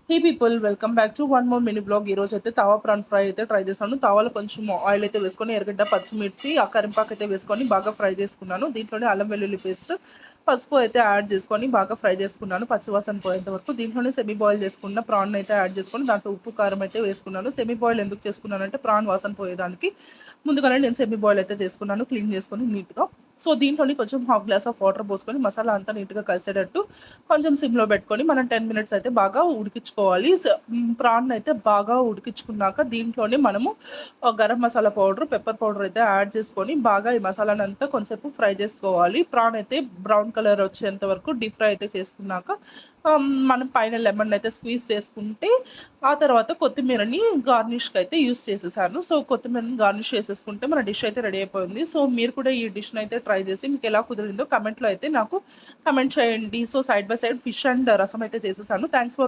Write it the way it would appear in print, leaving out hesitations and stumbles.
Hey people welcome back to one more mini blog. ఈ రోజు అయితే తవా ప్రాన్ ఫ్రై అయితే ట్రై చేస్తాను. తవాలో కొంచెం ఆయిల్ అయితే వేసుకొని ఎర్రగడ్డ, పచ్చిమిర్చి, ఆ కరింపాకు అయితే వేసుకొని బాగా ఫ్రై చేసుకున్నాను. దీంట్లోనే అల్లం వెల్లుల్లి పేస్ట్, పసుపు అయితే యాడ్ చేసుకొని బాగా ఫ్రై చేసుకున్నాను పచ్చివాసన పోయేంత వరకు. దీంట్లోనే సెమీ బాయిల్ చేసుకున్న ప్రాన్ అయితే యాడ్ చేసుకొని దాంట్లో ఉప్పు కారం అయితే వేసుకున్నాను. సెమీ బాయిల్ ఎందుకు చేసుకున్నానంటే ప్రాన్ వాసన పోయేదానికి ముందుగానే నేను సెమీ బాయిల్ అయితే చేసుకున్నాను, క్లీన్ చేసుకొని నీట్గా. సో దీంట్లోని కొంచెం హాఫ్ గ్లాస్ ఆఫ్ వాటర్ పోసుకొని మసాలా అంతా నీట్గా కలిసేటట్టు కొంచెం సిమ్లో పెట్టుకొని మనం 10 మినిట్స్ అయితే బాగా ఉడికించుకోవాలి. ప్రాన్ అయితే బాగా ఉడికించుకున్నాక దీంట్లోనే మనము garam masala powder, pepper powder అయితే యాడ్ చేసుకొని బాగా ఈ మసాలాను అంతా కొంచెంసేపు ఫ్రై చేసుకోవాలి. ప్రాన్ అయితే బ్రౌన్ కలర్ వచ్చేంత వరకు డీప్ ఫ్రై అయితే చేసుకున్నాక మనం పైన లెమన్ అయితే స్క్వీజ్ చేసుకుంటే ఆ తర్వాత కొత్తిమీరని గార్నిష్కి అయితే యూస్ చేసేసాను. సో కొత్తిమీరని గార్నిష్ చేసేసుకుంటే మన డిష్ అయితే రెడీ అయిపోయింది. సో మీరు కూడా ఈ డిష్ని అయితే ట్రై చేసి మీకు ఎలా కుదిరిందో కమెంట్లో అయితే నాకు కమెంట్ చేయండి. So side by side fish and రసం అయితే చేసేసాను. Thanks for